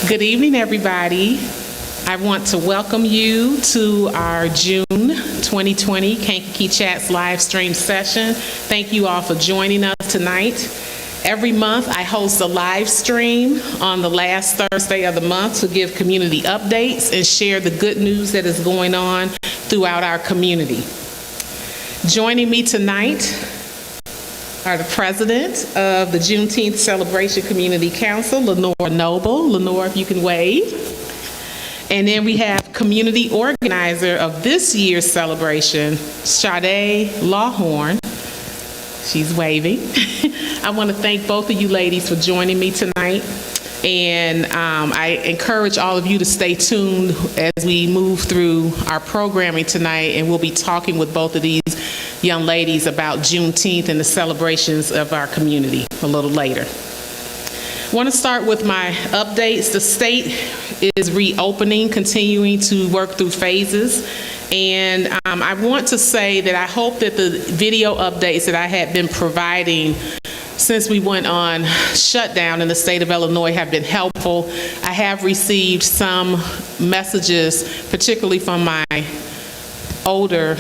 Good evening, everybody. I want to welcome you to our June 2020 Kankakee Chats live stream session. Thank you all for joining us tonight. Every month, I host a live stream on the last Thursday of the month to give community updates and share the good news that is going on throughout our community. Joining me tonight are the president of the Juneteenth Celebration Community Council, Lenore Noble. Lenore, if you can wave. And then we have community organizer of this year's celebration, Sade Lawhorn. She's waving. I want to thank both of you ladies for joining me tonight. And I encourage all of you to stay tuned as we move through our programming tonight, and we'll be talking with both of these young ladies about Juneteenth and the celebrations of our community a little later. I want to start with my updates. The state is reopening, continuing to work through phases. And I want to say that I hope that the video updates that I had been providing since we went on shutdown in the state of Illinois have been helpful. I have received some messages, particularly from my older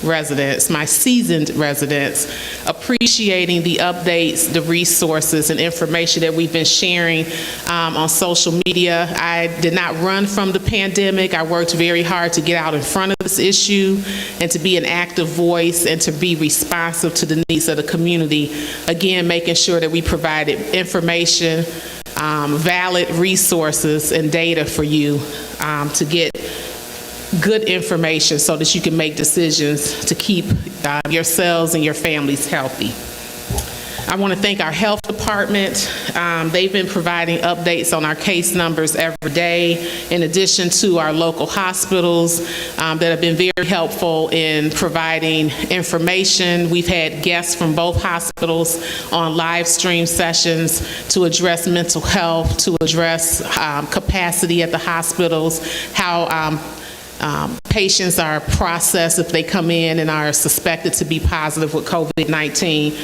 residents, my seasoned residents, appreciating the updates, the resources, and information that we've been sharing on social media. I did not run from the pandemic. I worked very hard to get out in front of this issue and to be an active voice and to be responsive to the needs of the community. Again, making sure that we provided information, valid resources, and data for you to get good information so that you can make decisions to keep yourselves and your families healthy. I want to thank our health department. They've been providing updates on our case numbers every day, in addition to our local hospitals that have been very helpful in providing information. We've had guests from both hospitals on live stream sessions to address mental health, to address capacity at the hospitals, how patients are processed if they come in and are suspected to be positive with COVID-19.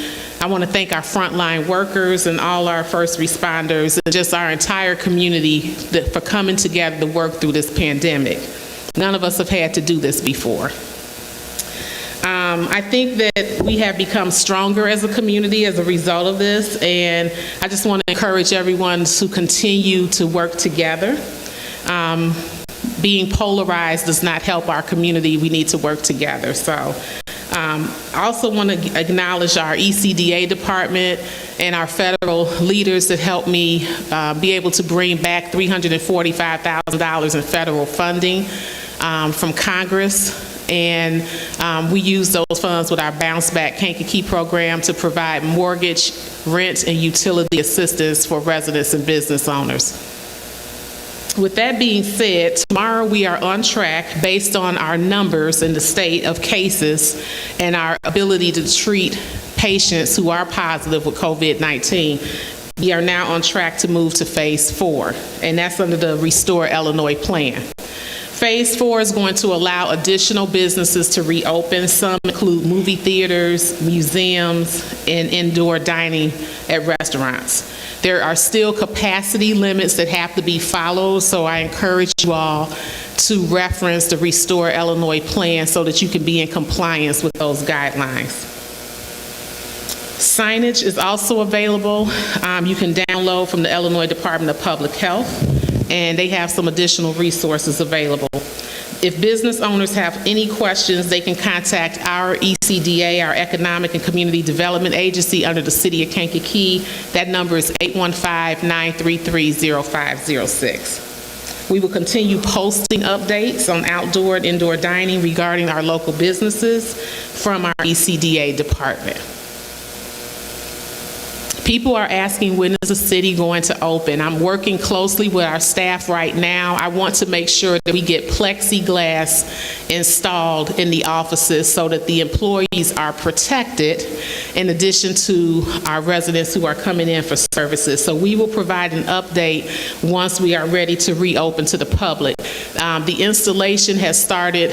I want to thank our frontline workers and all our first responders and just our entire community for coming together to work through this pandemic. None of us have had to do this before. I think that we have become stronger as a community as a result of this, and I just want to encourage everyone to continue to work together. Being polarized does not help our community. We need to work together. So I also want to acknowledge our ECDA department and our federal leaders that helped me be able to bring back $345,000 in federal funding from Congress. And we use those funds with our Bounce Back Kankakee program to provide mortgage, rent, and utility assistance for residents and business owners. With that being said, tomorrow we are on track based on our numbers in the state of cases and our ability to treat patients who are positive with COVID-19. We are now on track to move to phase 4, and that's under the Restore Illinois plan. Phase 4 is going to allow additional businesses to reopen. Some include movie theaters, museums, and indoor dining at restaurants. There are still capacity limits that have to be followed, so I encourage you all to reference the Restore Illinois plan so that you can be in compliance with those guidelines. Signage is also available. You can download from the Illinois Department of Public Health, and they have some additional resources available. If business owners have any questions, they can contact our ECDA, our Economic and Community Development Agency under the City of Kankakee. That number is 815-933-0506. We will continue posting updates on outdoor and indoor dining regarding our local businesses from our ECDA department. People are asking, when is the city going to open? I'm working closely with our staff right now. I want to make sure that we get plexiglass installed in the offices so that the employees are protected, in addition to our residents who are coming in for services. So we will provide an update once we are ready to reopen to the public. The installation has started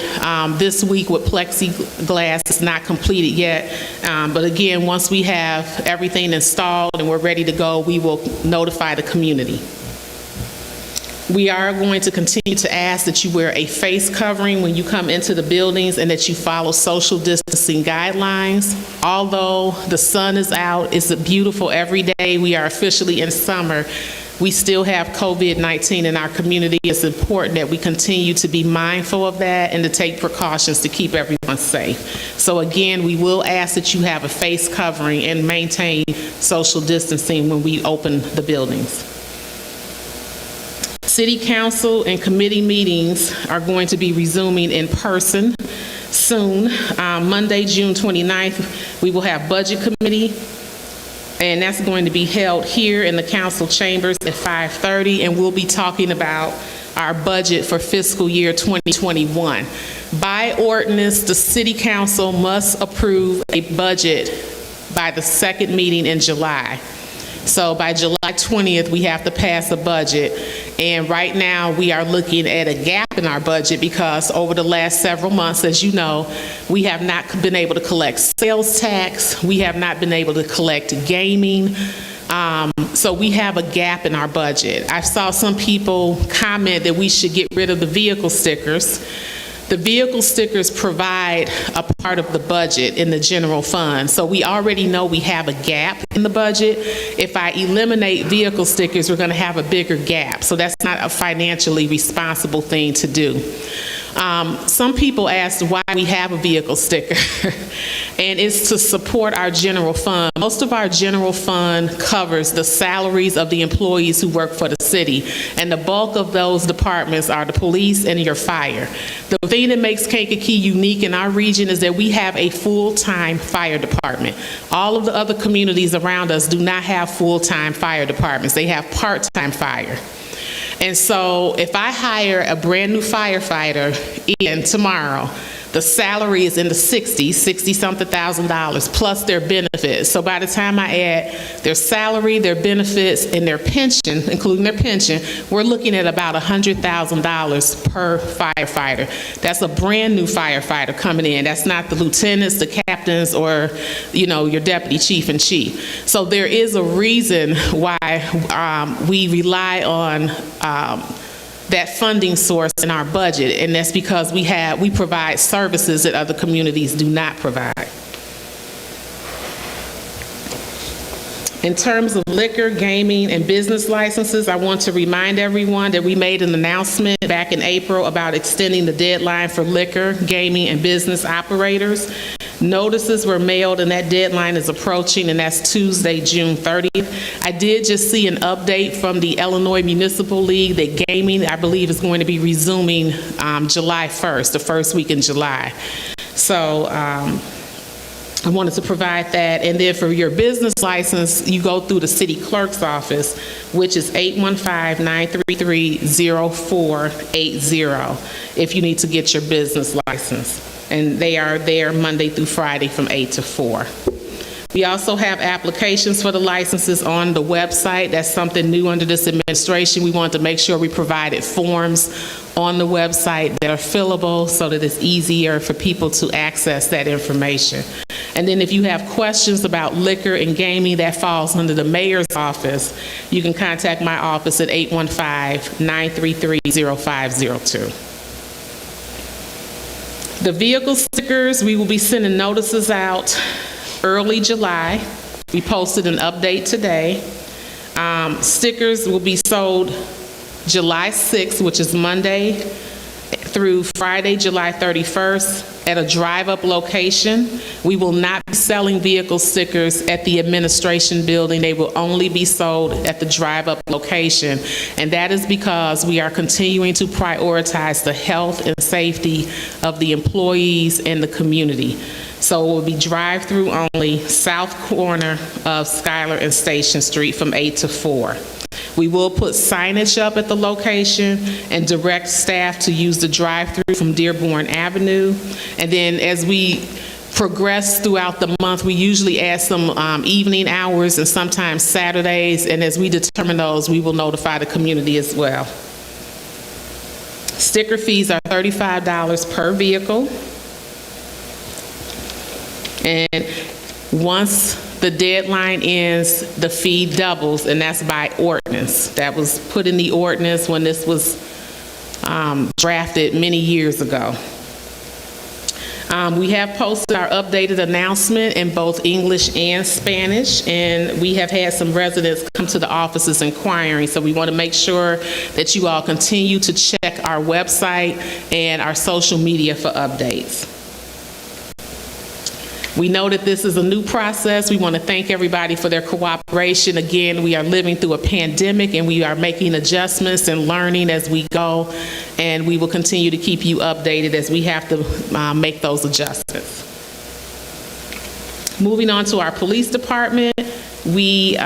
this week with plexiglass. It's not completed yet, but again, once we have everything installed and we're ready to go, we will notify the community. We are going to continue to ask that you wear a face covering when you come into the buildings and that you follow social distancing guidelines. Although the sun is out, it's beautiful every day, we are officially in summer, we still have COVID-19 in our community. It's important that we continue to be mindful of that and to take precautions to keep everyone safe. So again, we will ask that you have a face covering and maintain social distancing when we open the buildings. City Council and committee meetings are going to be resuming in person soon. Monday, June 29th, we will have Budget Committee, and that's going to be held here in the council chambers at 5:30, and we'll be talking about our budget for fiscal year 2021. By ordinance, the City Council must approve a budget by the second meeting in July. So by July 20th, we have to pass a budget. And right now, we are looking at a gap in our budget because over the last several months, as you know, we have not been able to collect sales tax. We have not been able to collect gaming. So we have a gap in our budget. I saw some people comment that we should get rid of the vehicle stickers. The vehicle stickers provide a part of the budget in the general fund. So we already know we have a gap in the budget. If I eliminate vehicle stickers, we're going to have a bigger gap. So that's not a financially responsible thing to do. Some people asked why we have a vehicle sticker, and it's to support our general fund. Most of our general fund covers the salaries of the employees who work for the city, and the bulk of those departments are the police and your fire. The thing that makes Kankakee unique in our region is that we have a full-time fire department. All of the other communities around us do not have full-time fire departments. They have part-time fire. And so if I hire a brand new firefighter in tomorrow, the salary is in the 60-something thousand dollars plus their benefits. So by the time I add their salary, their benefits, and their pension, including their pension, we're looking at about $100,000 per firefighter. That's a brand new firefighter coming in. That's not the lieutenants, the captains, or your deputy chief in chief. So there is a reason why we rely on that funding source in our budget, and that's because we provide services that other communities do not provide. In terms of liquor, gaming, and business licenses, I want to remind everyone that we made an announcement back in April about extending the deadline for liquor, gaming, and business operators. Notices were mailed, and that deadline is approaching, and that's Tuesday, June 30th. I did just see an update from the Illinois Municipal League that gaming, I believe, is going to be resuming July 1st, the first week in July. So I wanted to provide that. And then for your business license, you go through the city clerk's office, which is 815-933-0480 if you need to get your business license. And they are there Monday through Friday from 8 to 4. We also have applications for the licenses on the website. That's something new under this administration. We want to make sure we provided forms on the website that are fillable so that it's easier for people to access that information. And then if you have questions about liquor and gaming, that falls under the mayor's office. You can contact my office at 815-933-0502. The vehicle stickers, we will be sending notices out early July. We posted an update today. Stickers will be sold July 6th, which is Monday, through Friday, July 31st, at a drive-up location. We will not be selling vehicle stickers at the administration building. They will only be sold at the drive-up location. And that is because we are continuing to prioritize the health and safety of the employees and the community. So it will be drive-through only, south corner of Schuyler and Station Street from 8 to 4. We will put signage up at the location and direct staff to use the drive-through from Dearborn Avenue. And then as we progress throughout the month, we usually add some evening hours and sometimes Saturdays. And as we determine those, we will notify the community as well. Sticker fees are $35 per vehicle. And once The deadline ends, the fee doubles, and that's by ordinance. That was put in the ordinance when this was drafted many years ago. We have posted our updated announcement in both English and Spanish, and we have had some residents come to the offices inquiring, so we want to make sure that you all continue to check our website and our social media for updates. We know that this is a new process. We want to thank everybody for their cooperation. Again, we are living through a pandemic and we are making adjustments and learning as we go, and we will continue to keep you updated as we have to make those adjustments. Moving on to our police department, we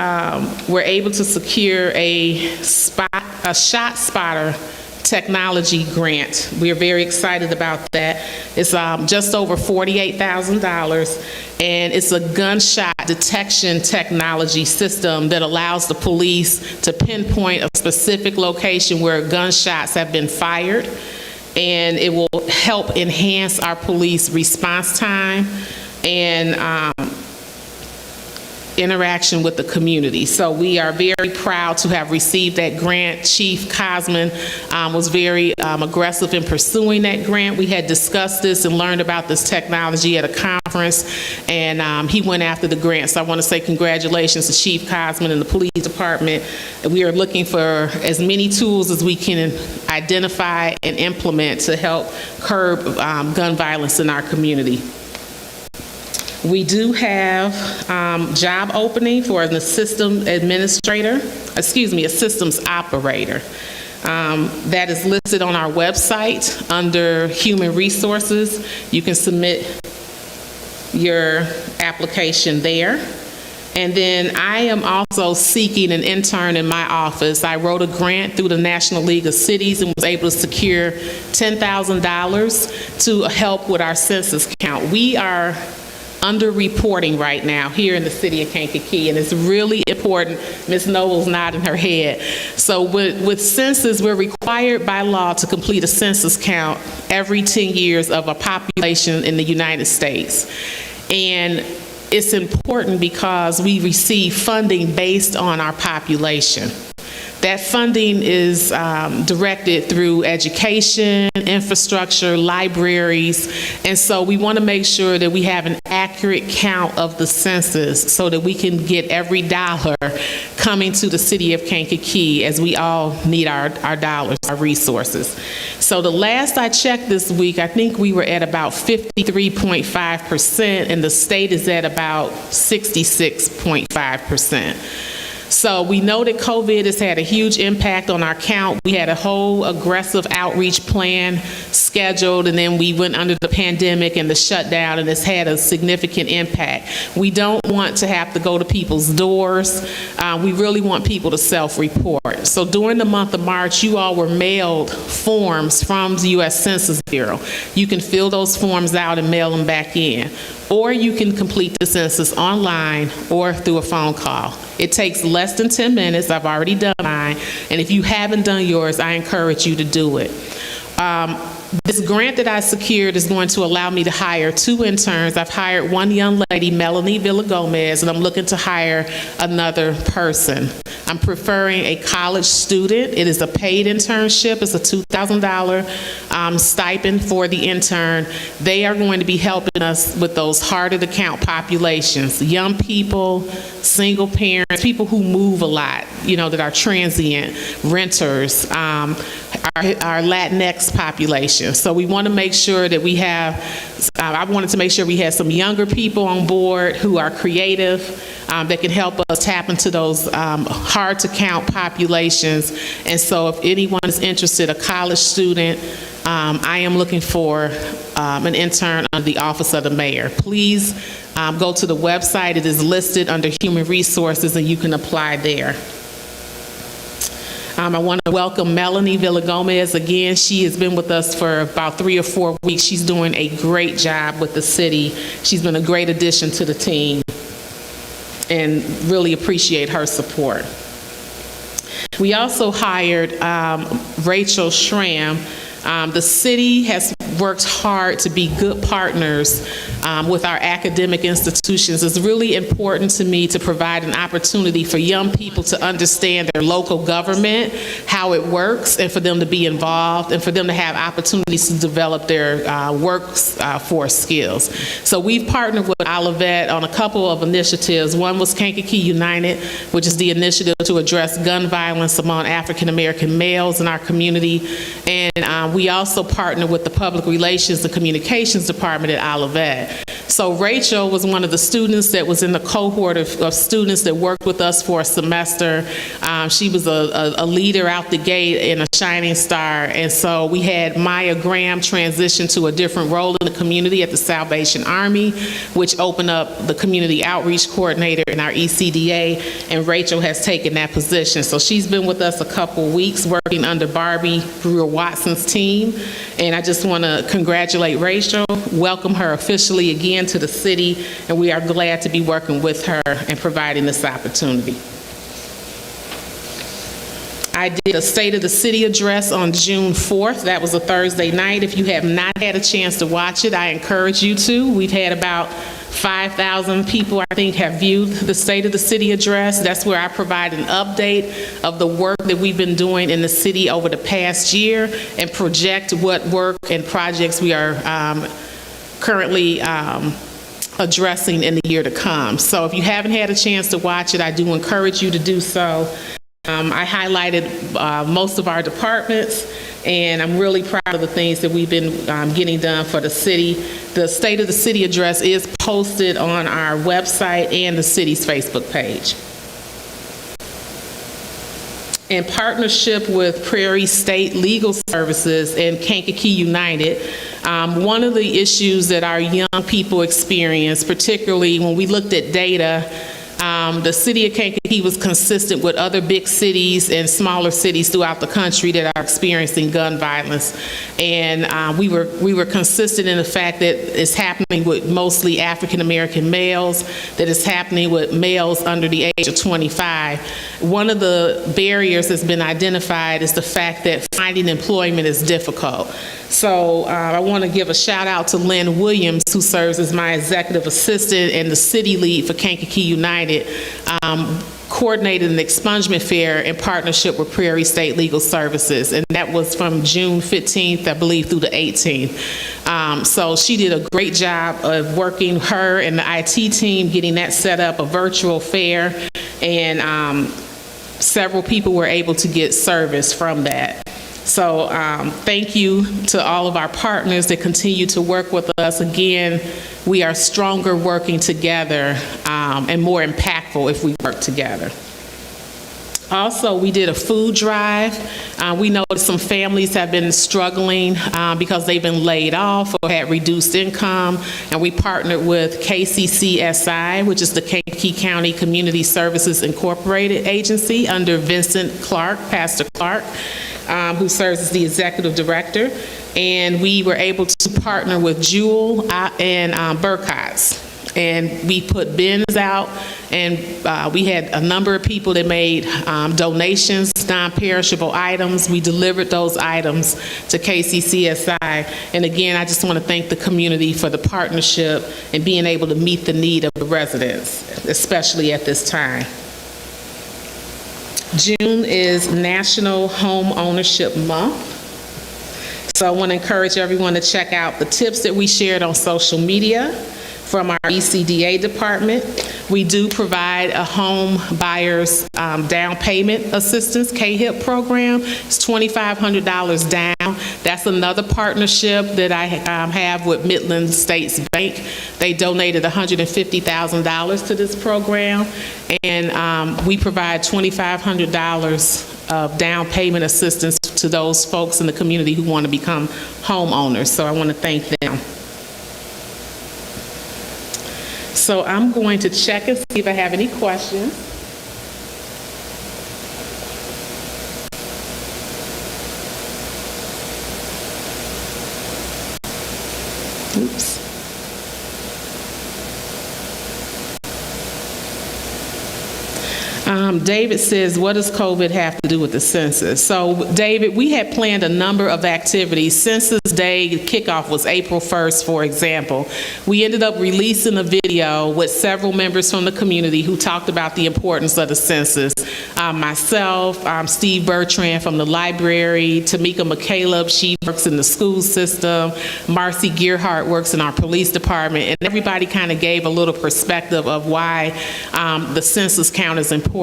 were able to secure a shot spotter technology grant. We are very excited about that. It's just over $48,000, and it's a gunshot detection technology system that allows the police to pinpoint a specific location where gunshots have been fired, and it will help enhance our police response time and interaction with the community. So we are very proud to have received that grant. Chief Cosman was very aggressive in pursuing that grant. We had discussed this and learned about this technology at a conference, and he went after the grant. So I want to say congratulations to Chief Cosman and the police department. We are looking for as many tools as we can identify and implement to help curb gun violence in our community. We do have job opening for an systems operator. That is listed on our website under Human Resources. You can submit your application there. And then I am also seeking an intern in my office. I wrote a grant through the National League of Cities and was able to secure $10,000 to help with our census count. We are under-reporting right now here in the city of Kankakee, and it's really important. Ms. Noel's nodding her head. So with census, we're required by law to complete a census count every 10 years of a population in the United States. And it's important because we receive funding based on our population. That funding is directed through education, infrastructure, libraries, and so we want to make sure that we have an accurate count of the census so that we can get every dollar coming to the city of Kankakee, as we all need our dollars, our resources. So the last I checked this week, I think we were at about 53.5%, and the state is at about 66.5%. So we know that COVID has had a huge impact on our count. We had a whole aggressive outreach plan scheduled, and then we went under the pandemic and the shutdown, and it's had a significant impact. We don't want to have to go to people's doors. We really want people to self-report. So during the month of March, you all were mailed forms from the U.S. Census Bureau. You can fill those forms out and mail them back in. Or you can complete the census online or through a phone call. It takes less than 10 minutes. I've already done mine. And if you haven't done yours, I encourage you to do it. This grant that I secured is going to allow me to hire 2 interns. I've hired one young lady, Melanie Villagomez, and I'm looking to hire another person. I'm preferring a college student. It is a paid internship. It's a $2,000 stipend for the intern. They are going to be helping us with those harder to count populations, young people, single parents, people who move a lot, that are transient, renters, our Latinx population. So we want to make sure that we have, I wanted to make sure we had some younger people on board who are creative, that can help us tap into those hard to count populations. And so if anyone is interested, a college student, I am looking for an intern under the Office of the Mayor. Please go to the website. It is listed under Human Resources, and you can apply there. I want to welcome Melanie Villagomez again. She has been with us for about 3 or 4 weeks. She's doing a great job with the city. She's been a great addition to the team, and really appreciate her support. We also hired Rachel Schramm. The city has worked hard to be good partners with our academic institutions. It's really important to me to provide an opportunity for young people to understand their local government, how it works, and for them to be involved, and for them to have opportunities to develop their workforce skills. So we've partnered with Olivet on a couple of initiatives. One was Kankakee United, which is the initiative to address gun violence among African American males in our community. And we also partnered with the Public Relations and Communications Department at Olivet. So Rachel was one of the students that was in the cohort of students that worked with us for a semester. She was a leader out the gate and a shining star. And so we had Maya Graham transition to a different role in the community at the Salvation Army, which opened up the community outreach coordinator in our ECDA, and Rachel has taken that position. So she's been with us a couple weeks working under Barbie Brewer-Watson's team, and I just want to congratulate Rachel, welcome her officially again to the city, and we are glad to be working with her and providing this opportunity. I did a State of the City address on June 4th. That was a Thursday night. If you have not had a chance to watch it, I encourage you to. We've had about 5,000 people, I think, have viewed the State of the City address. That's where I provide an update of the work that we've been doing in the city over the past year and project what work and projects we are currently addressing in the year to come. So if you haven't had a chance to watch it, I do encourage you to do so. I highlighted most of our departments, and I'm really proud of the things that we've been getting done for the city. The State of the City address is posted on our website and the city's Facebook page. In partnership with Prairie State Legal Services and Kankakee United, one of the issues that our young people experience, particularly when we looked at data, the city of Kankakee was consistent with other big cities and smaller cities throughout the country that are experiencing gun violence. And we were consistent in the fact that it's happening with mostly African American males, that it's happening with males under the age of 25. One of the barriers that's been identified is the fact that finding employment is difficult. So I want to give a shout out to Lynn Williams, who serves as my executive assistant and the city lead for Kankakee United, coordinated an expungement fair in partnership with Prairie State Legal Services, and that was from June 15th, I believe, through the 18th. So she did a great job of working, her and the IT team, getting that set up, a virtual fair, and several people were able to get service from that. So thank you to all of our partners that continue to work with us. Again, we are stronger working together and more impactful if we work together. Also, we did a food drive. We know that some families have been struggling because they've been laid off or had reduced income, and we partnered with KCCSI, which is the Kankakee County Community Services Incorporated agency under Vincent Clark, Pastor Clark, who serves as the executive director. And we were able to partner with Jewel and Burcott's. And we put bins out, and we had a number of people that made donations, non-perishable items. We delivered those items to KCCSI. And again, I just want to thank the community for the partnership and being able to meet the need of the residents, especially at this time. June is National Home Ownership Month. So I want to encourage everyone to check out the tips that we shared on social media from our ECDA department. We do provide a home buyer's down payment assistance, KHIP program. It's $2,500 down. That's another partnership that I have with Midland States Bank. They donated $150,000 to this program, and we provide $2,500 of down payment assistance to those folks in the community who want to become homeowners. So I want to thank them. So I'm going to check and see if I have any questions. Oops. David says, what does COVID have to do with the census? So, David, we had planned a number of activities. Census Day kickoff was April 1st, for example. We ended up releasing a video with several members from the community who talked about the importance of the census. Myself, Steve Bertrand from the library, Tamika McCaleb, she works in the school system, Marcy Gearhart works in our police department, and everybody kind of gave a little perspective of why the census count is important.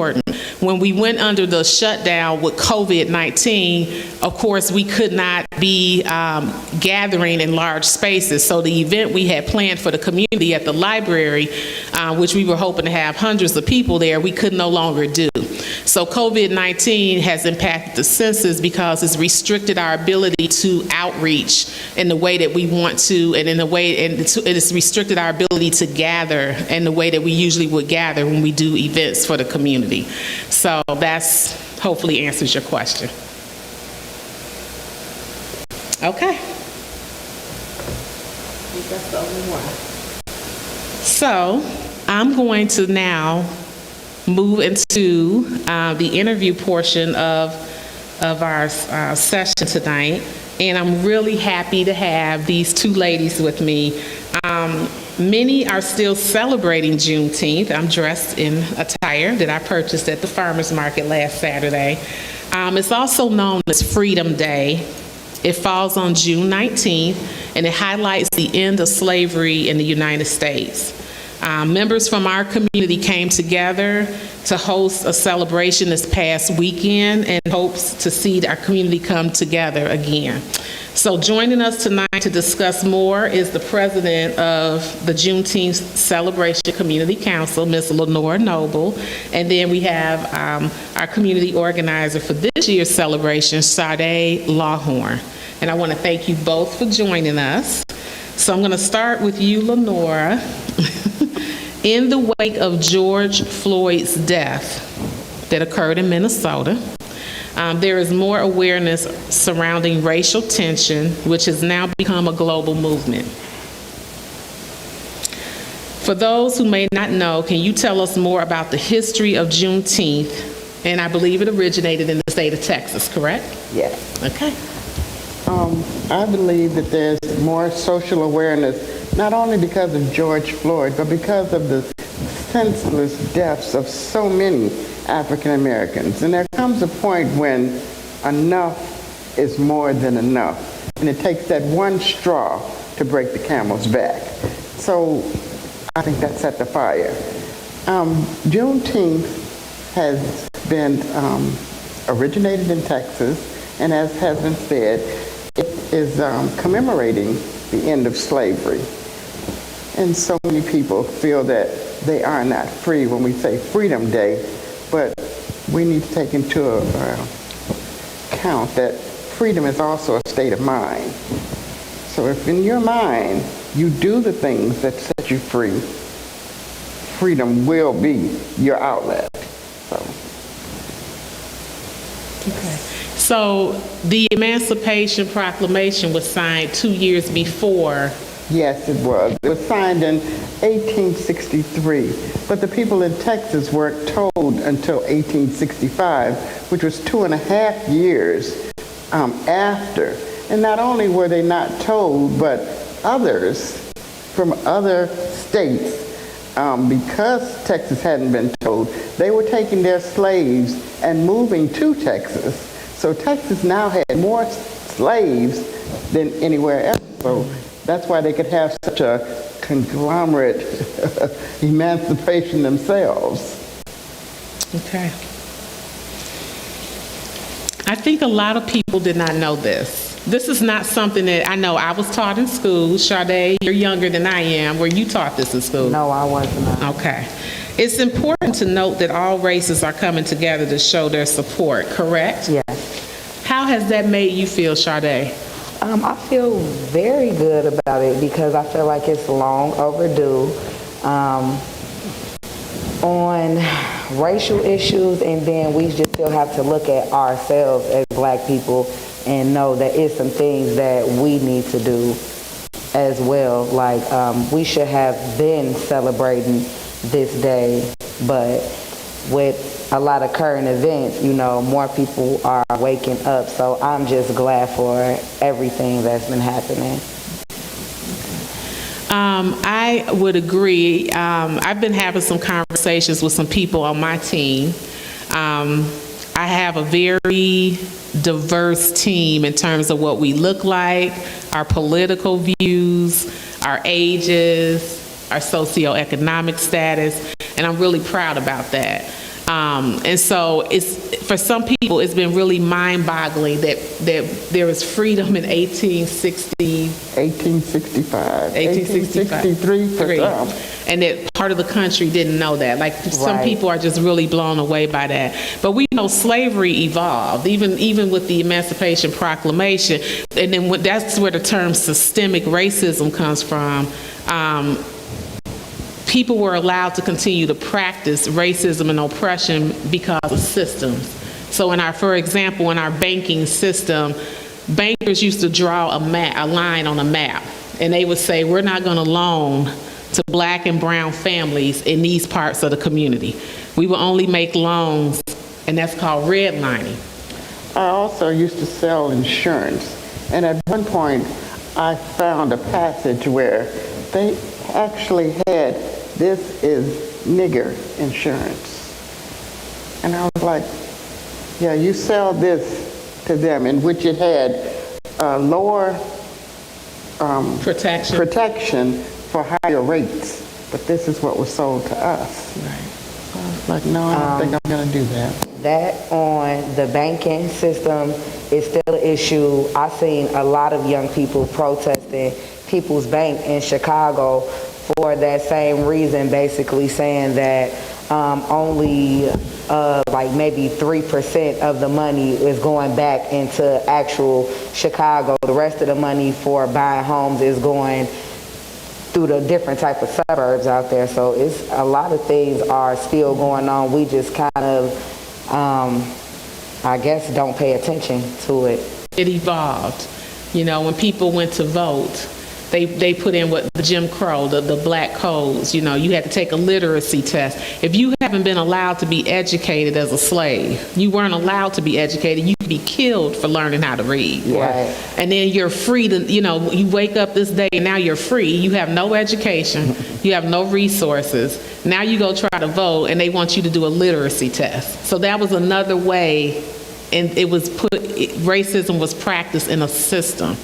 When we went under the shutdown with COVID-19, of course, we could not be gathering in large spaces. So the event we had planned for the community at the library, which we were hoping to have hundreds of people there, we could no longer do. So COVID-19 has impacted the census because it's restricted our ability to outreach in the way that we want to, and in the way, and it has restricted our ability to gather in the way that we usually would gather when we do events for the community. So that's hopefully answers your question. Okay. That's the only one. So I'm going to now move into the interview portion of our session tonight, and I'm really happy to have these two ladies with me. Many are still celebrating Juneteenth. I'm dressed in attire that I purchased at the farmer's market last Saturday. It's also known as Freedom Day. It falls on June 19th, and it highlights the end of slavery in the United States. Members from our community came together to host a celebration this past weekend and hopes to see our community come together again. So joining us tonight to discuss more is the president of the Juneteenth Celebration Community Council, Ms. Lenore Noble, and then we have our community organizer for this year's celebration, Sade Lawhorn. And I want to thank you both for joining us. So I'm going to start with you, Lenore. In the wake of George Floyd's death that occurred in Minnesota, there is more awareness surrounding racial tension, which has now become a global movement. For those who may not know, can you tell us more about the history of Juneteenth? And I believe it originated in the state of Texas, correct? Yes. Okay. I believe that there's more social awareness, not only because of George Floyd, but because of the senseless deaths of so many African Americans. And there comes a point when enough is more than enough. And it takes that one straw to break the camel's back. So I think that set the fire. Juneteenth has been originated in Texas, and as has been said, it is commemorating the end of slavery. And so many people feel that they are not free when we say Freedom Day, but we need to take into account that freedom is also a state of mind. So if in your mind you do the things that set you free, freedom will be your outlet. Okay. So the Emancipation Proclamation was signed 2 years before. Yes, it was. It was signed in 1863, but the people in Texas weren't told until 1865, which was 2.5 years after. And not only were they not told, but others from other states, because Texas hadn't been told, they were taking their slaves and moving to Texas. So Texas now had more slaves than anywhere else. So that's why they could have such a conglomerate emancipation themselves. Okay. I think a lot of people did not know this. This is not something that I know I was taught in school. Sade, you're younger than I am. Were you taught this in school? No, I wasn't. Okay. It's important to note that all races are coming together to show their support, correct? Yes. How has that made you feel, Sade? I feel very good about it because I feel like it's long overdue on racial issues, and then we just still have to look at ourselves as Black people and know that it's some things that we need to do as well. Like we should have been celebrating this day, but with a lot of current events, more people are waking up. So I'm just glad for everything that's been happening. I would agree. I've been having some conversations with some people on my team. I have a very diverse team in terms of what we look like, our political views, our ages, our socioeconomic status, and I'm really proud about that. And so for some people, it's been really mind-boggling that there was freedom in 1863 for some. And that part of the country didn't know that. Like, some people are just really blown away by that. But we know slavery evolved, even with the Emancipation Proclamation. And then that's where the term systemic racism comes from. People were allowed to continue to practice racism and oppression because of systems. So for example, in our banking system, bankers used to draw a line on a map, and they would say, we're not going to loan to black and brown families in these parts of the community. We will only make loans, and that's called redlining. I also used to sell insurance, and at one point I found a passage where they actually had, this is nigger insurance. And I was like, yeah, you sell this to them, in which it had lower protection for higher rates, but this is what was sold to us. Right. So I was like, no, I don't think I'm going to do that. That on the banking system is still an issue. I've seen a lot of young people protesting People's Bank in Chicago for that same reason, basically saying that only like maybe 3% of the money is going back into actual Chicago. The rest of the money for buying homes is going through the different type of suburbs out there. So it's a lot of things are still going on. We just kind of, I guess, don't pay attention to it. It evolved. When people went to vote, they put in what the Jim Crow, the black codes. You had to take a literacy test. If you haven't been allowed to be educated as a slave, you weren't allowed to be educated. You could be killed for learning how to read. Right. And then you're free to, you wake up this day and now you're free. You have no education. You have no resources. Now you go try to vote and they want you to do a literacy test. So that was another way, and racism was practiced in a system.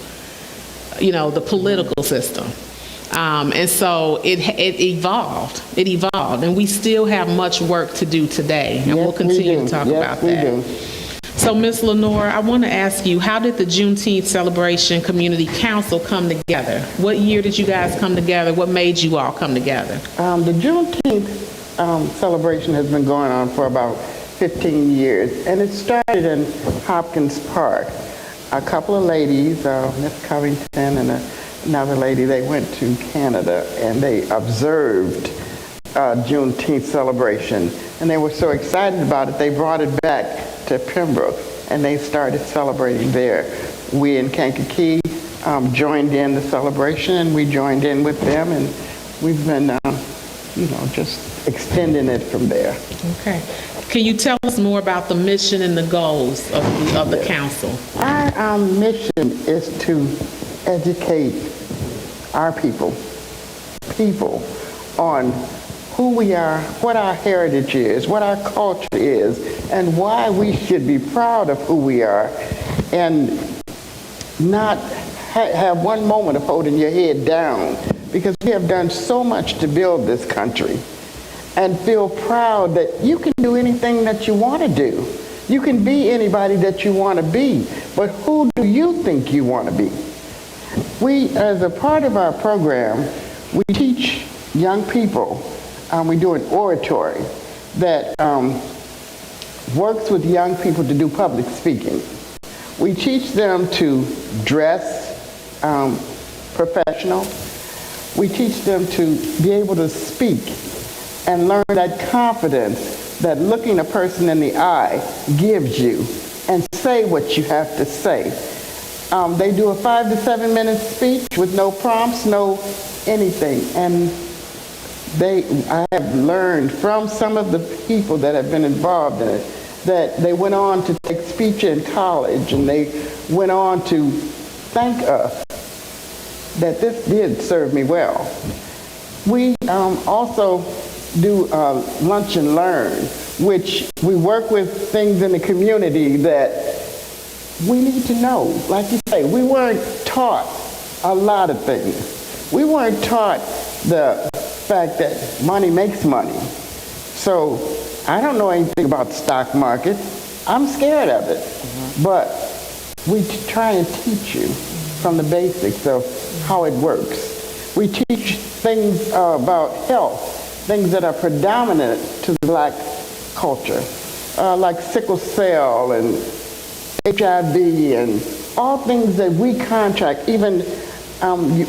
The political system. And so it evolved. It evolved. And we still have much work to do today. And we'll continue to talk about that. Do. So, Ms. Lenore, I want to ask you, how did the Juneteenth Celebration Community Council come together? What year did you guys come together? What made you all come together? The Juneteenth celebration has been going on for about 15 years. And it started in Hopkins Park. A couple of ladies, Miss Covington and another lady, they went to Canada and they observed Juneteenth celebration. And they were so excited about it, they brought it back to Pembroke and they started celebrating there. We in Kankakee joined in the celebration, and we joined in with them, and we've been, just extending it from there. Okay. Can you tell us more about the mission and the goals of the council? Our mission is to educate our people on who we are, what our heritage is, what our culture is, and why we should be proud of who we are, and not have one moment of holding your head down, because we have done so much to build this country. And feel proud that you can do anything that you want to do. You can be anybody that you want to be, but who do you think you want to be? We, as a part of our program, we teach young people, we do an oratory that works with young people to do public speaking. We teach them to dress professional. We teach them to be able to speak and learn that confidence that looking a person in the eye gives you, and say what you have to say. They do a 5 to 7 minute speech with no prompts, no anything, and I have learned from some of the people that have been involved in it that they went on to take speech in college, and they went on to thank us that this did serve me well. We also do lunch and learn, which we work with things in the community that we need to know. Like you say, we weren't taught a lot of things. We weren't taught the fact that money makes money. So I don't know anything about the stock market. I'm scared of it. But we try and teach you from the basics of how it works. We teach things about health, things that are predominant to the black culture, like sickle cell and HIV and all things that we contract, even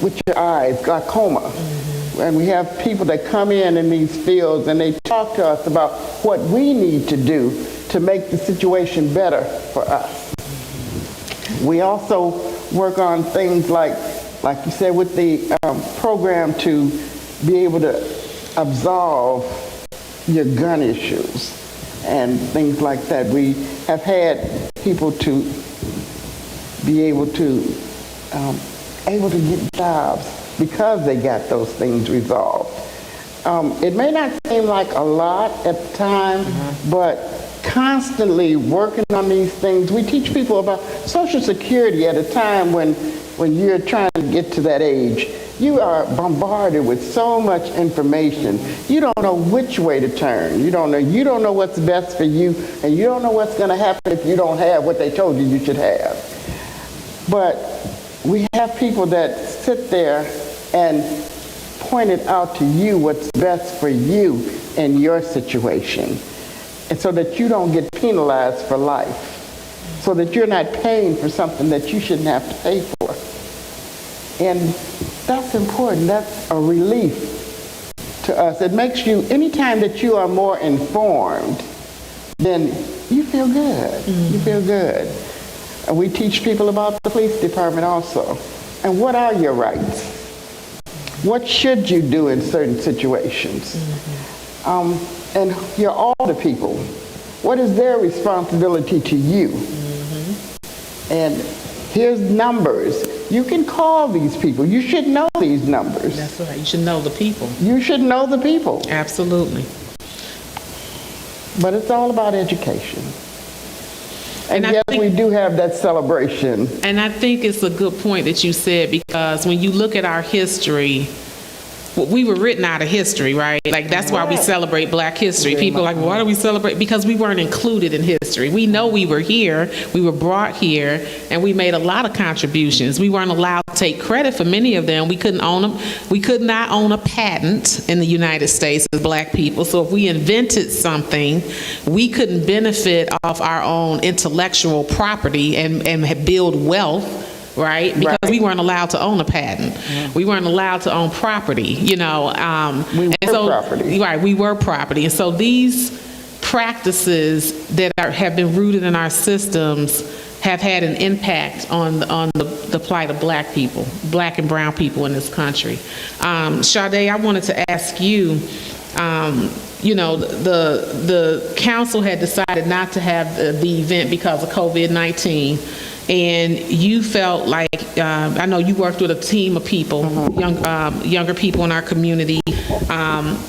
with your eyes, glaucoma. And we have people that come in these fields and they talk to us about what we need to do to make the situation better for us. We also work on things like you said, with the program to be able to absolve your gun issues and things like that. We have had people to be able to get jobs because they got those things resolved. It may not seem like a lot at the time, but constantly working on these things. We teach people about Social Security at a time when you're trying to get to that age. You are bombarded with so much information. You don't know which way to turn. You don't know what's best for you, and you don't know what's going to happen if you don't have what they told you you should have. But we have people that sit there and point it out to you what's best for you in your situation, and so that you don't get penalized for life, so that you're not paying for something that you shouldn't have to pay for. And that's important. That's a relief to us. It makes you, anytime that you are more informed, then you feel good. You feel good. And we teach people about the police department also. And what are your rights? What should you do in certain situations? And your older people, what is their responsibility to you? And here's numbers. You can call these people. You should know these numbers. That's right. You should know the people. You should know the people. Absolutely. But it's all about education. And I yes, think we do have that celebration. And I think it's a good point that you said, because when you look at our history, we were written out of history, right? Like, that's why we celebrate Black history. People are like, why do we celebrate? Because we weren't included in history. We know we were here, we were brought here, and we made a lot of contributions. We weren't allowed to take credit for many of them. We couldn't own them. We could not own a patent in the United States as Black people. So if we invented something, we couldn't benefit off our own intellectual property and build wealth. Right? Because we weren't allowed to own a patent. We weren't allowed to own property, we were property. Right, we were property. And so these practices that have been rooted in our systems have had an impact on the plight of Black people, Black and brown people in this country. Sade, I wanted to ask you, the council had decided not to have the event because of COVID-19. And you felt like, I know you worked with a team of people, younger people in our community,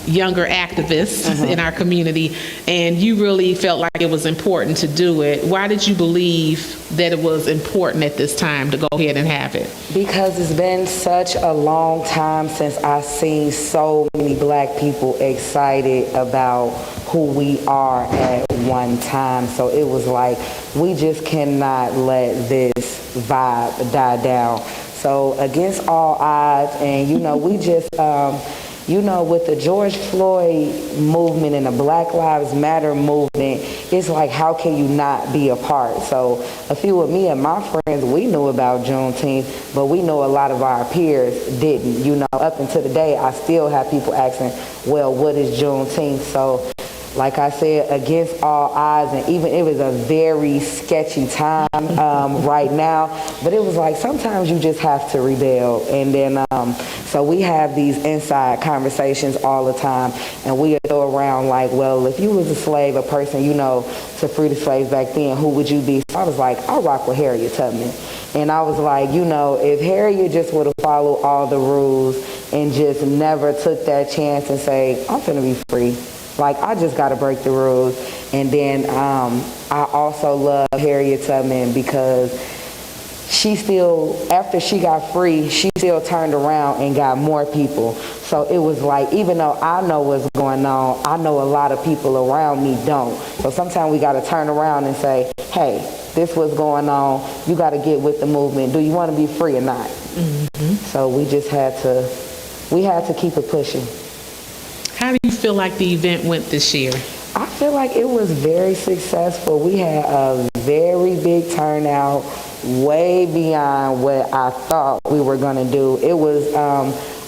younger activists in our community, and you really felt like it was important to do it. Why did you believe that it was important at this time to go ahead and have it? Because it's been such a long time since I've seen so many Black people excited about who we are at one time. So it was like, we just cannot let this vibe die down. So against all odds, and we just, with the George Floyd movement and the Black Lives Matter movement, it's like, how can you not be a part? So a few of me and my friends, we knew about Juneteenth, but we know a lot of our peers didn't. Up until today, I still have people asking, well, what is Juneteenth? So like I said, against all odds, and even it was a very sketchy time right now, but it was like sometimes you just have to rebel. And then so we have these inside conversations all the time, and we throw around like, well, if you was a slave, a person, you know, to free the slaves back then, who would you be? So I was like, I'll rock with Harriet Tubman. And I was like, you know, if Harriet just would have followed all the rules and just never took that chance and say, I'm finna be free. Like, I just got to break the rules. And then I also love Harriet Tubman because she still, after she got free, she still turned around and got more people. So it was like, even though I know what's going on, I know a lot of people around me don't. So sometimes we got to turn around and say, hey, this what's going on. You got to get with the movement. Do you want to be free or not? Mm-hmm. So we just had to keep it pushing. How do you feel like the event went this year? I feel like it was very successful. We had a very big turnout, way beyond what I thought we were going to do. It was,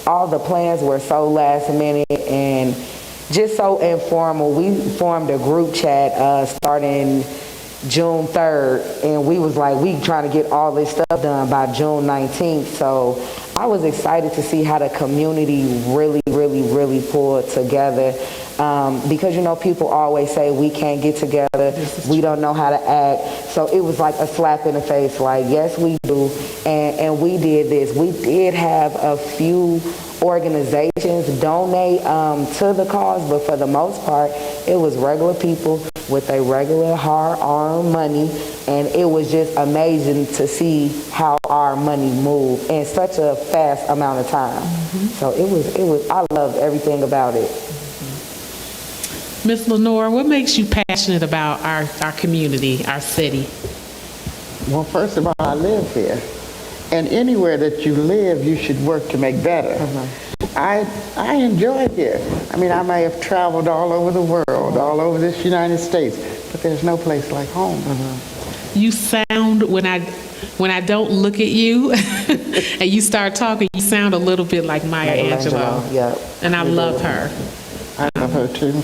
all the plans were so last minute and just so informal. We formed a group chat starting June 3rd, and we was like, we trying to get all this stuff done by June 19th. So I was excited to see how the community really pulled together. Because, you know, people always say we can't get together, we don't know how to act. So it was like a slap in the face, like, yes, we do, and we did this. We did have a few organizations donate to the cause, but for the most part, it was regular people with a regular hard-earned money, and it was just amazing to see how our money moved in such a fast amount of time. Mm-hmm. So it was. I loved everything about it. Miss Lenore, what makes you passionate about our community, our city? Well, first of all, I live here. And anywhere that you live, you should work to make better. I enjoy it here. I mean, I may have traveled all over the world, all over this United States, but there's no place like home. You sound, when I don't look at you and you start talking, you sound a little bit like Maya Angelou. Yep. And I love her. I love her too.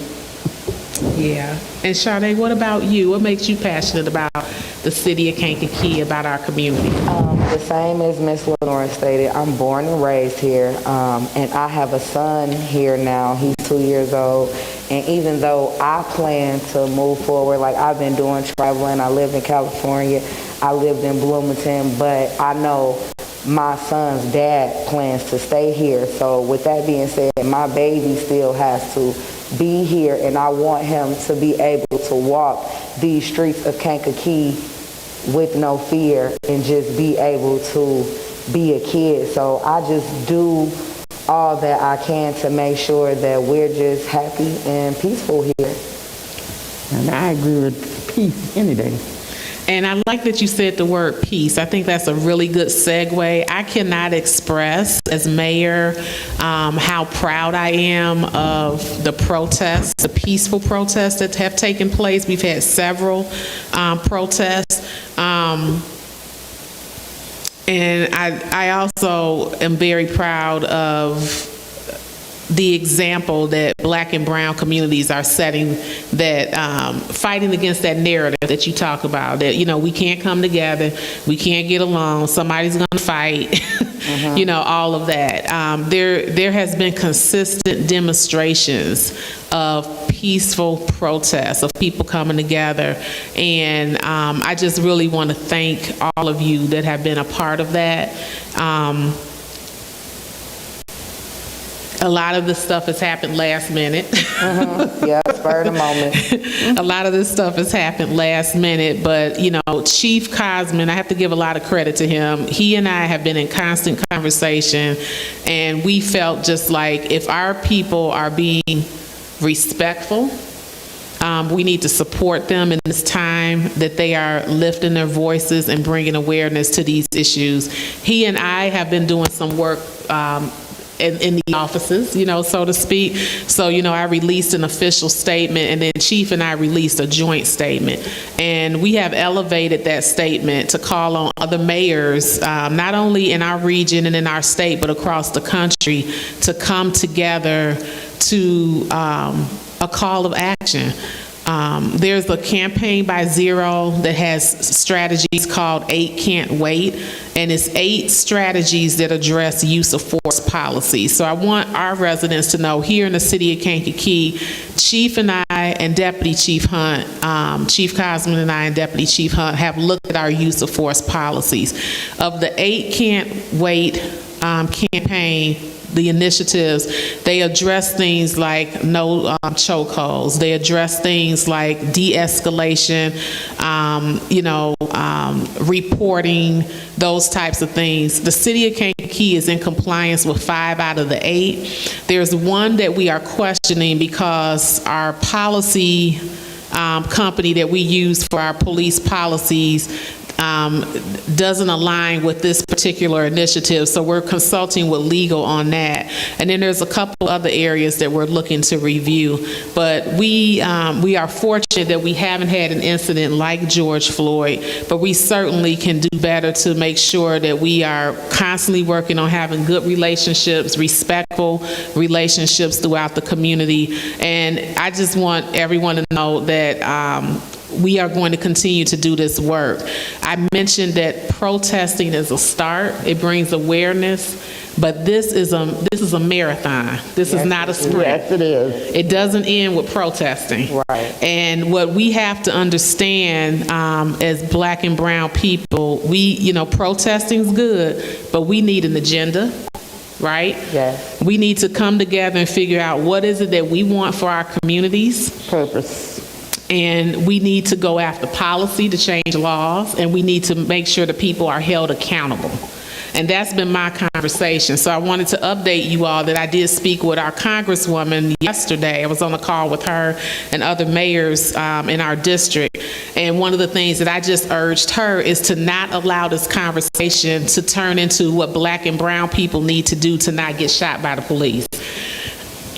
Yeah. And Sade, what about you? What makes you passionate about the city of Kankakee, about our community? The same as Miss Lenore stated, I'm born and raised here, and I have a son here now. He's 2 years old, and even though I plan to move forward, like I've been doing traveling, I live in California, I lived in Bloomington, but I know my son's dad plans to stay here. So with that being said, my baby still has to be here, and I want him to be able to walk these streets of Kankakee with no fear and just be able to be a kid. So I just do all that I can to make sure that we're just happy and peaceful here. And I agree with peace any day. And I like that you said the word peace. I think that's a really good segue. I cannot express as mayor how proud I am of the protests, the peaceful protests that have taken place. We've had several protests. And I also am very proud of the example that Black and brown communities are setting, that fighting against that narrative that you talk about, that, you know, we can't come together, we can't get along, somebody's going to fight, you know, all of that. There has been consistent demonstrations of peaceful protests, of people coming together, and I just really want to thank all of you that have been a part of that. A lot of this stuff has happened last minute. Yeah, spur of the moment. A lot of this stuff has happened last minute, but, you know, Chief Cosman, I have to give a lot of credit to him. He and I have been in constant conversation, and we felt just like if our people are being respectful, we need to support them in this time that they are lifting their voices and bringing awareness to these issues. He and I have been doing some work in the offices, you know, so to speak. So, you know, I released an official statement, and then Chief and I released a joint statement. And we have elevated that statement to call on other mayors, not only in our region and in our state, but across the country, to come together to a call of action. There's a campaign by Zero that has strategies called 8 Can't Wait, and it's 8 strategies that address use of force policy. So I want our residents to know here in the city of Kankakee, Chief and I and Deputy Chief Hunt, Chief Cosman and I and Deputy Chief Hunt have looked at our use of force policies. Of the 8 Can't Wait campaign, the initiatives, they address things like no chokeholds. They address things like de-escalation, reporting, those types of things. The city of Kankakee is in compliance with 5 out of the 8. There's one that we are questioning because our policy company that we use for our police policies doesn't align with this particular initiative, so we're consulting with legal on that. And then there's a couple other areas that we're looking to review. But we are fortunate that we haven't had an incident like George Floyd, but we certainly can do better to make sure that we are constantly working on having good relationships, respectful relationships throughout the community. And I just want everyone to know that we are going to continue to do this work. I mentioned that protesting is a start. It brings awareness, but this is a marathon. This is not a sprint. Yes, it is. It doesn't end with protesting. Right. And what we have to understand as Black and brown people, protesting is good, but we need an agenda. Right? Yes. We need to come together and figure out what is it that we want for our communities. Purpose. And we need to go after policy to change laws, and we need to make sure that people are held accountable. And that's been my conversation. So I wanted to update you all that I did speak with our Congresswoman yesterday. I was on a call with her and other mayors in our district. And one of the things that I just urged her is to not allow this conversation to turn into what Black and brown people need to do to not get shot by the police.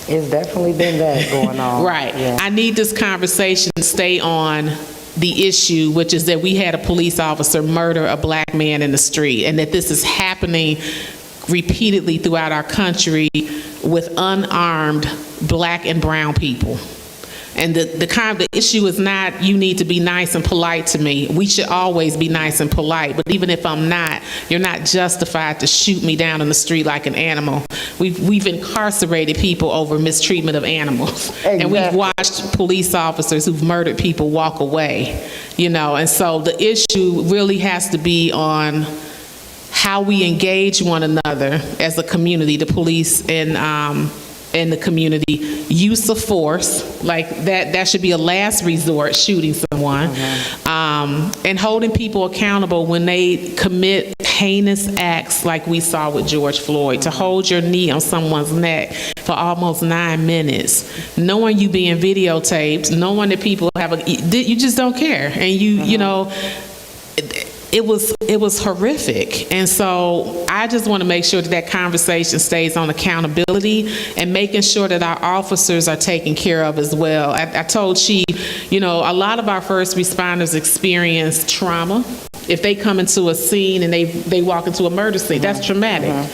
It's definitely been that going on. Right. Yeah. I need this conversation to stay on the issue, which is that we had a police officer murder a Black man in the street, and that this is happening repeatedly throughout our country with unarmed Black and brown people. And the issue is not you need to be nice and polite to me. We should always be nice and polite. But even if I'm not, you're not justified to shoot me down in the street like an animal. We've incarcerated people over mistreatment of animals. Exactly. And we've watched police officers who've murdered people walk away. And so the issue really has to be on how we engage one another as a community, the police and the community, use of force, like that should be a last resort, shooting someone, and holding people accountable when they commit heinous acts like we saw with George Floyd. To hold your knee on someone's neck for almost 9 minutes, knowing you being videotaped, knowing that people you just don't care, and it was horrific. And so I just want to make sure that conversation stays on accountability and making sure that our officers are taken care of as well. I told Chief, a lot of our first responders experience trauma. If they come into a scene and they walk into a murder scene, that's traumatic.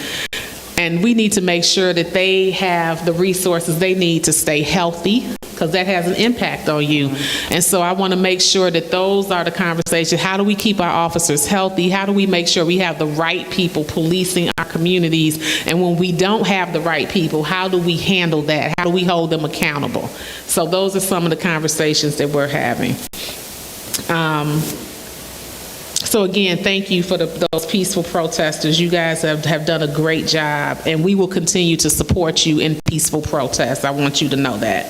And we need to make sure that they have the resources they need to stay healthy, because that has an impact on you. And so I want to make sure that those are the conversations. How do we keep our officers healthy? How do we make sure we have the right people policing our communities? And when we don't have the right people, how do we handle that? How do we hold them accountable? So those are some of the conversations that we're having. So again, thank you for those peaceful protesters. You guys have done a great job, and we will continue to support you in peaceful protests. I want you to know that.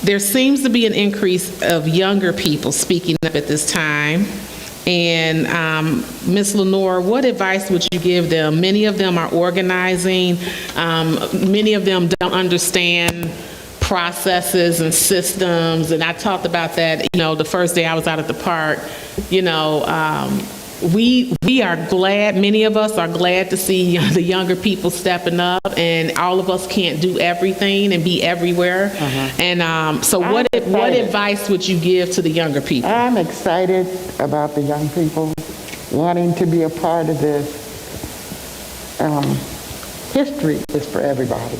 There seems to be an increase of younger people speaking up at this time. And Ms. Lenore, what advice would you give them? Many of them are organizing. Many of them don't understand processes and systems, and I talked about that, the first day I was out at the park. We are glad, many of us are glad to see the younger people stepping up, and all of us can't do everything and be everywhere. And so what advice would you give to the younger people? I'm excited about the young people wanting to be a part of this. History is for everybody.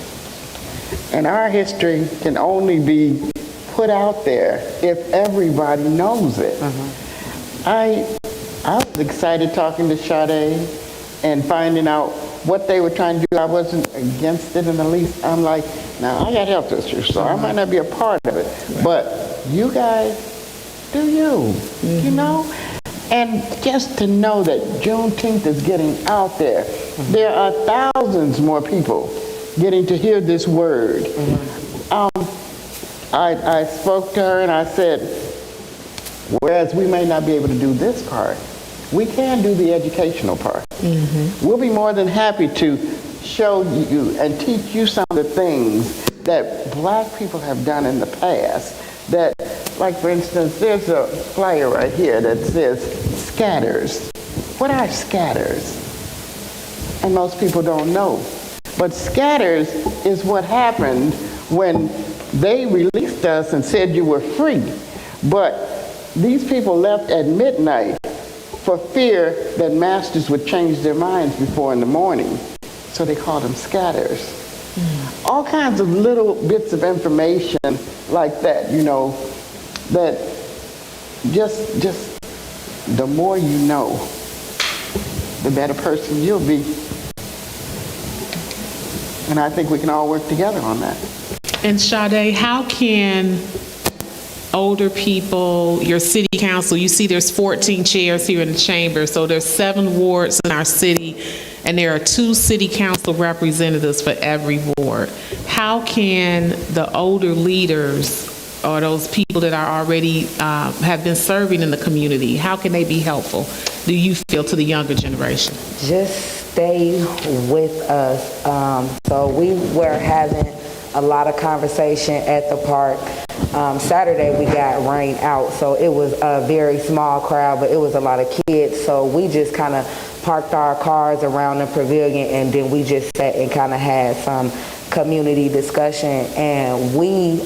And our history can only be put out there if everybody knows it. I was excited talking to Sade and finding out what they were trying to do. I wasn't against it in the least. I'm like, now I got health issues, so I might not be a part of it. But you guys, do you, you know? And just to know that Juneteenth is getting out there, there are thousands more people getting to hear this word. I spoke to her and I said, whereas we may not be able to do this part, we can do the educational part. We'll be more than happy to show you and teach you some of the things that black people have done in the past. That, like for instance, there's a flyer right here that says scatters. What are scatters? And most people don't know. But scatters is what happened when they released us and said you were free. But these people left at midnight for fear that masters would change their minds before in the morning. So they called them scatters. All kinds of little bits of information like that, you know, that just the more you know, the better person you'll be. And I think we can all work together on that. And Sade, how can older people, your city council, you see there's 14 chairs here in the chamber, so there's 7 wards in our city, and there are 2 city council representatives for every ward. How can the older leaders or those people that are already have been serving in the community, how can they be helpful, do you feel, to the younger generation? Just stay with us. So we were having a lot of conversation at the park. Saturday we got rain out, so it was a very small crowd, but it was a lot of kids. So we just kind of parked our cars around the pavilion, and then we just sat and kind of had some community discussion. And we,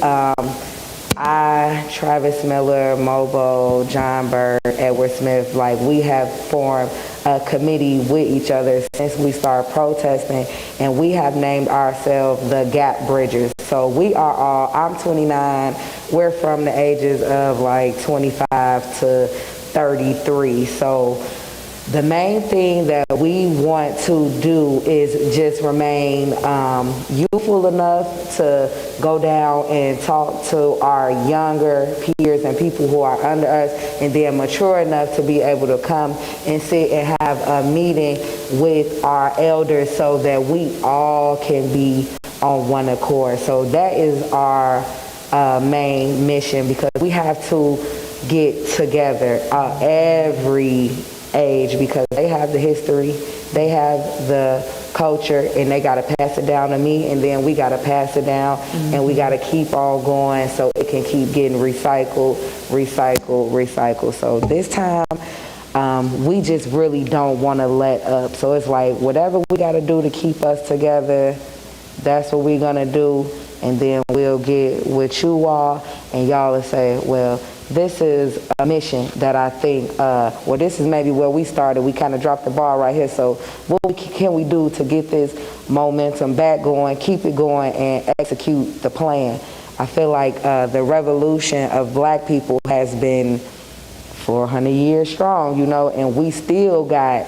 I, Travis Miller, Mobo, John Bird, Edward Smith, like we have formed a committee with each other since we started protesting, and we have named ourselves the Gap Bridgers. So we are all, I'm 29, we're from the ages of like 25 to 33. So the main thing that we want to do is just remain youthful enough to go down and talk to our younger peers and people who are under us, and then mature enough to be able to come and sit and have a meeting with our elders so that we all can be on one accord. So that is our main mission, because we have to get together every age, because they have the history, they have the culture, and they got to pass it down to me, and then we got to pass it down, and we got to keep on going so it can keep getting recycled. So this time, we just really don't want to let up. So it's like, whatever we got to do to keep us together, that's what we're going to do, and then we'll get with you all, and y'all will say, well, this is a mission that I think, well, this is maybe where we started. We kind of dropped the ball right here. So what can we do to get this momentum back going, keep it going, and execute the plan? I feel like the revolution of black people has been 400 years strong, you know, and we still got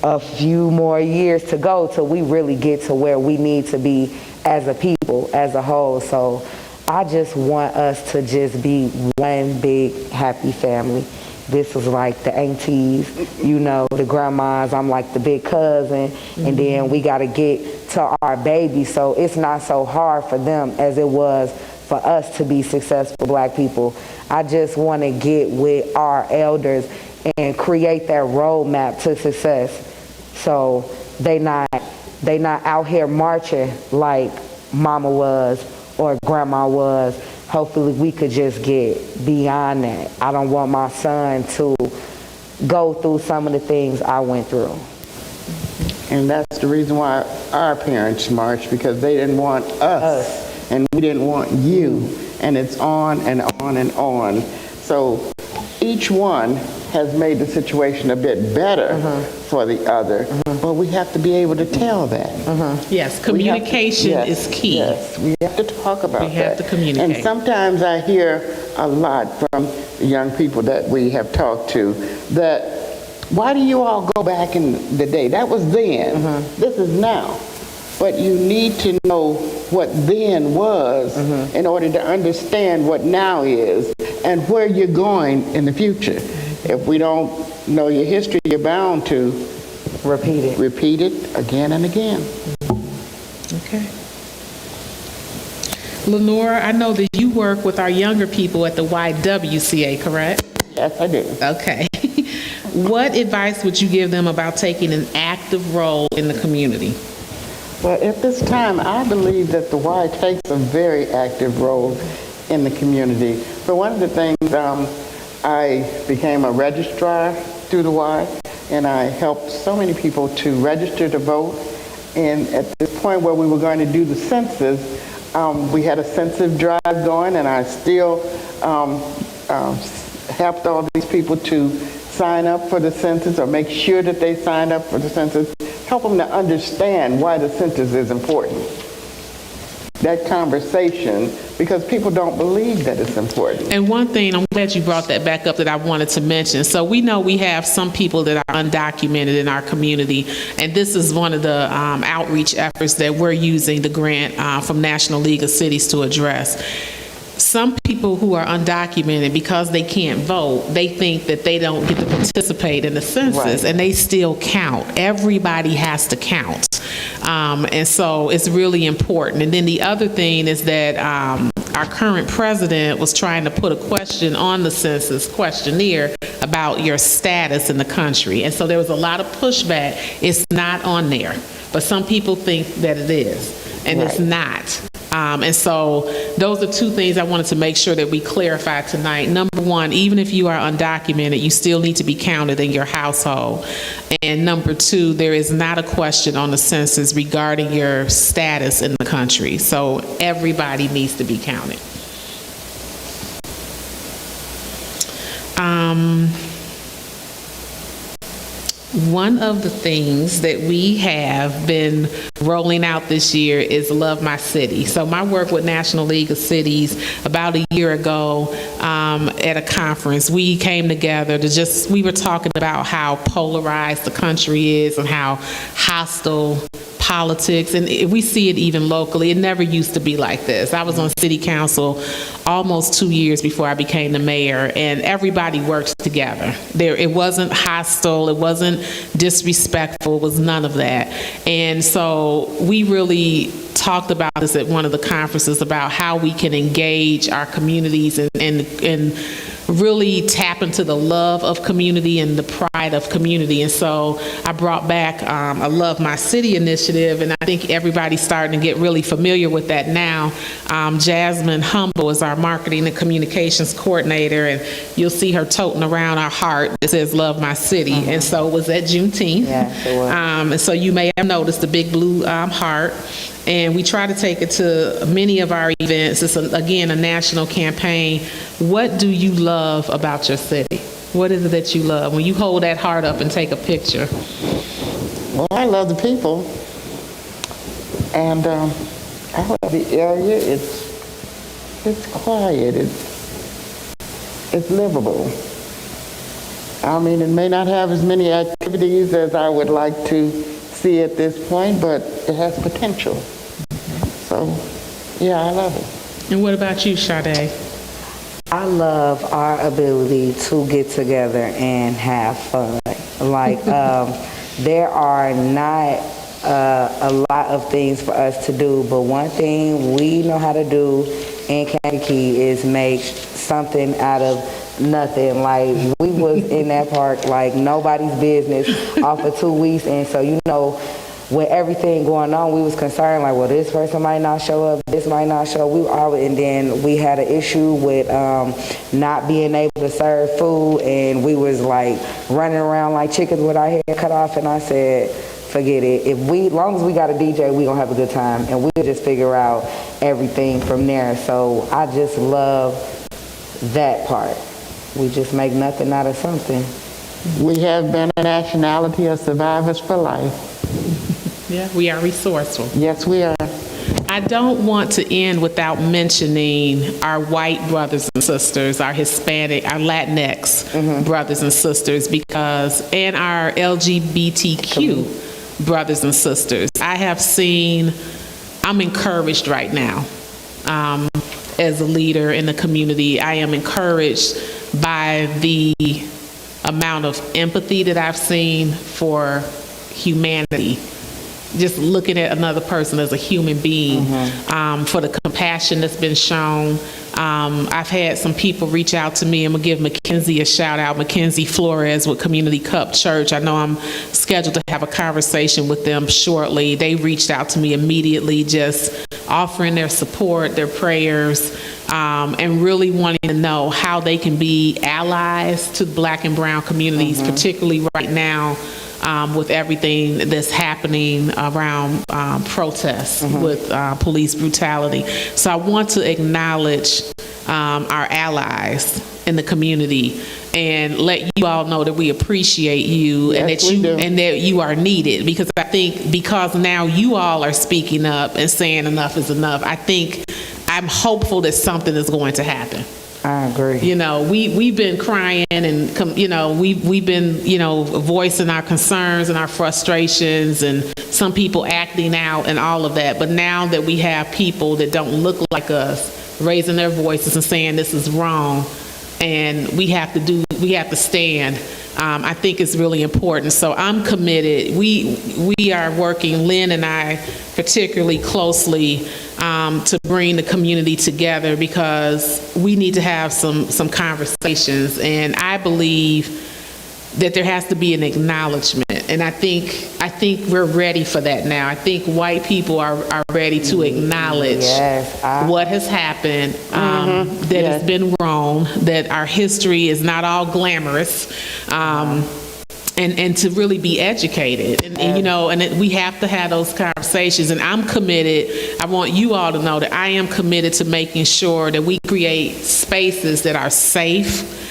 a few more years to go till we really get to where we need to be as a people, as a whole. So I just want us to just be one big happy family. This is like the aunties, you know, the grandmas. I'm like the big cousin, and then we got to get to our babies, so it's not so hard for them as it was for us to be successful black people. I just want to get with our elders and create that roadmap to success, so they not out here marching like mama was or grandma was. Hopefully we could just get beyond that. I don't want my son to go through some of the things I went through. And that's the reason why our parents marched, because they didn't want us. And we didn't want you. And it's on and on and on. So each one has made the situation a bit better for the other, but we have to be able to tell that. Yes, communication Yes, is key. Yes, we have to talk about that. We have to communicate. And sometimes I hear a lot from the young people that we have talked to that, why do you all go back in the day? That was then. This is now. But you need to know what then was in order to understand what now is and where you're going in the future. If we don't know your history, you're bound to repeat it again and again. Okay. Lenora, I know that you work with our younger people at the YWCA, correct? Yes, I do. Okay. What advice would you give them about taking an active role in the community? Well, at this time, I believe that the Y takes a very active role in the community. For one of the things, I became a registrar through the Y, and I helped so many people to register to vote. And at this point where we were going to do the census, we had a census drive going, and I still helped all these people to sign up for the census or make sure that they signed up for the census, help them to understand why the census is important. That conversation, because people don't believe that it's important. And one thing, I'm glad you brought that back up, that I wanted to mention. So we know we have some people that are undocumented in our community, and this is one of the outreach efforts that we're using the grant from National League of Cities to address. Some people who are undocumented, because they can't vote, they think that they don't get to participate in the census, Right. and they still count. Everybody has to count. And so it's really important. And then the other thing is that our current president was trying to put a question on the census questionnaire about your status in the country. And so there was a lot of pushback. It's not on there. But some people think that it is, and it's not. And so those are two things I wanted to make sure that we clarify tonight. Number one, even if you are undocumented, you still need to be counted in your household. And number two, there is not a question on the census regarding your status in the country. So everybody needs to be counted. One of the things that we have been rolling out this year is Love My City. So my work with National League of Cities about a year ago at a conference, we came together to we were talking about how polarized the country is and how hostile politics, and we see it even locally. It never used to be like this. I was on city council almost 2 years before I became the mayor, and everybody works together. It wasn't hostile, it wasn't disrespectful, it was none of that. And so we really talked about this at one of the conferences about how we can engage our communities and really tap into the love of community and the pride of community. And so I brought back a Love My City initiative, and I think everybody's starting to get really familiar with that now. Jasmine Humble is our marketing and communications coordinator, and you'll see her toting around our heart that says Love My City. And so it was at Juneteenth. Yeah, it was. And so you may have noticed the big blue heart. And we try to take it to many of our events. It's, again, a national campaign. What do you love about your city? What is it that you love? When you hold that heart up and take a picture. Well, I love the people, and I love the area. It's quiet. It's livable. I mean, it may not have as many activities as I would like to see at this point, but it has potential. So, yeah, I love it. And what about you, Sade? I love our ability to get together and have fun. Like, there are not a lot of things for us to do, but one thing we know how to do in Kankakee is make something out of nothing. Like, we was in that park like nobody's business off for 2 weeks, and so, you know, with everything going on, we was concerned, like, well, this person might not show up, this might not show up. And then we had an issue with not being able to serve food, and we was like running around like chickens with our head cut off. And I said, forget it. As long as we got a DJ, we gonna have a good time, and we'll just figure out everything from there. So I just love that part. We just make nothing out of something. We have been a nationality of survivors for life. Yeah, we are resourceful. Yes, we are. I don't want to end without mentioning our white brothers and sisters, our Hispanic, our Latinx brothers and sisters, and our LGBTQ brothers and sisters. I'm encouraged right now as a leader in the community. I am encouraged by the amount of empathy that I've seen for humanity. Just looking at another person as a human being, for the compassion that's been shown. I've had some people reach out to me. I'm going to give Mackenzie a shout out, Mackenzie Flores with Community Cup Church. I know I'm scheduled to have a conversation with them shortly. They reached out to me immediately, just offering their support, their prayers, and really wanting to know how they can be allies to Black and brown communities, particularly right now. With everything that's happening around protests with police brutality. So I want to acknowledge our allies in the community and let you all know that we appreciate you, and that you are needed, because I think because now you all are speaking up and saying enough is enough, I'm hopeful that something is going to happen. I agree. We've been crying and, we've been, voicing our concerns and our frustrations, and some people acting out and all of that. But now that we have people that don't look like us raising their voices and saying this is wrong, and we have to stand. I think it's really important. So I'm committed. We are working, Lynn and I, particularly closely to bring the community together, because we need to have some conversations. And I believe that there has to be an acknowledgement. And I think we're ready for that now. I think white people are ready to acknowledge what has happened, that has been wrong, that our history is not all glamorous, and to really be educated. And we have to have those conversations. And I'm committed. I want you all to know that I am committed to making sure that we create spaces that are safe.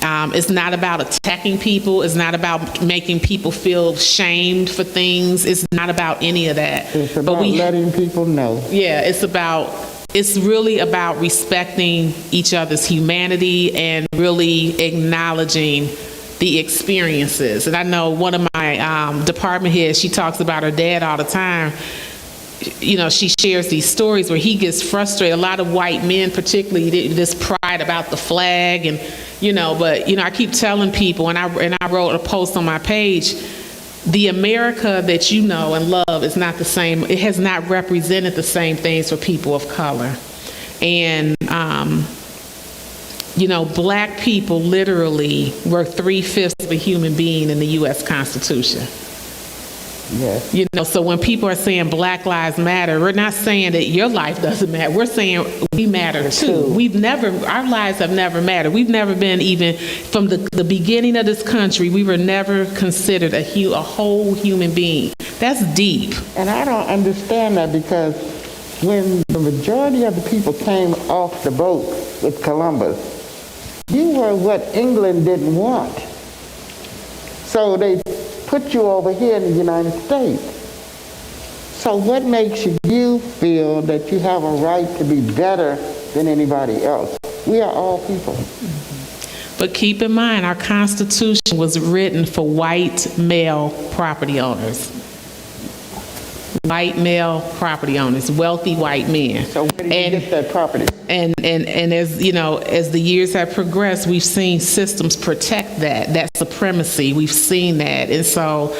It's not about attacking people. It's not about making people feel shamed for things. It's not about any of that. It's about letting people know. Yeah, it's really about respecting each other's humanity and really acknowledging the experiences. And I know one of my department heads, she talks about her dad all the time. She shares these stories where he gets frustrated. A lot of white men, particularly, this pride about the flag, and but I keep telling people, and I wrote a post on my page, the America that you know and love is not the same. It has not represented the same things for people of color, and Black people literally were 3/5 of a human being in the U.S. Constitution. Yes. So when people are saying Black Lives Matter, we're not saying that your life doesn't matter. We're saying we matter too. Our lives have never mattered. We've never been, even from the beginning of this country, we were never considered a whole human being. That's deep. And I don't understand that, because when the majority of the people came off the boat with Columbus, you were what England didn't want. So they put you over here in the United States. So what makes you feel that you have a right to be better than anybody else? We are all people. But keep in mind, our Constitution was written for white male property owners. White male property owners, wealthy white men. So where did you get that property? And as as the years have progressed, we've seen systems protect that supremacy. We've seen that, and so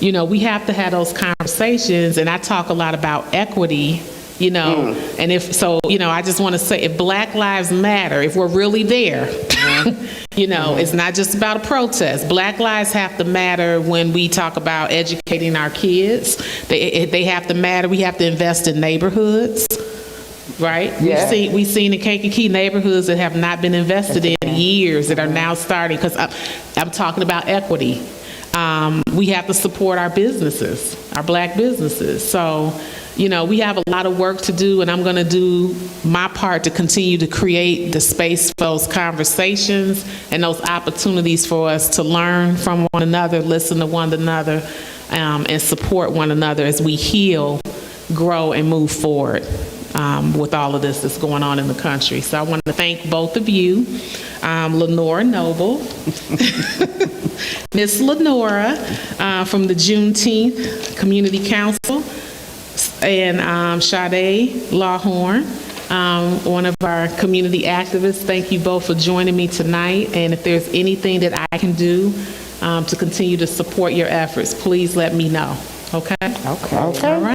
we have to have those conversations. And I talk a lot about equity. And if so, I just want to say, if Black Lives Matter, if we're really there, it's not just about a protest. Black lives have to matter when we talk about educating our kids. They have to matter. We have to invest in neighborhoods, right? Yeah. We've seen in Kankakee neighborhoods that have not been invested in years that are now starting, because I'm talking about equity. We have to support our businesses, our Black businesses. So we have a lot of work to do, and I'm going to do my part to continue to create the space for those conversations and those opportunities for us to learn from one another, listen to one another, and support one another as we heal, grow, and move forward with all of this that's going on in the country. So I want to thank both of you, Lenora Noble, Miss Lenora from the Juneteenth Community Council, and Sade Lawhorn, one of our community activists. Thank you both for joining me tonight, and if there's anything that I can do to continue to support your efforts, please let me know. Okay? Okay. Okay. All right.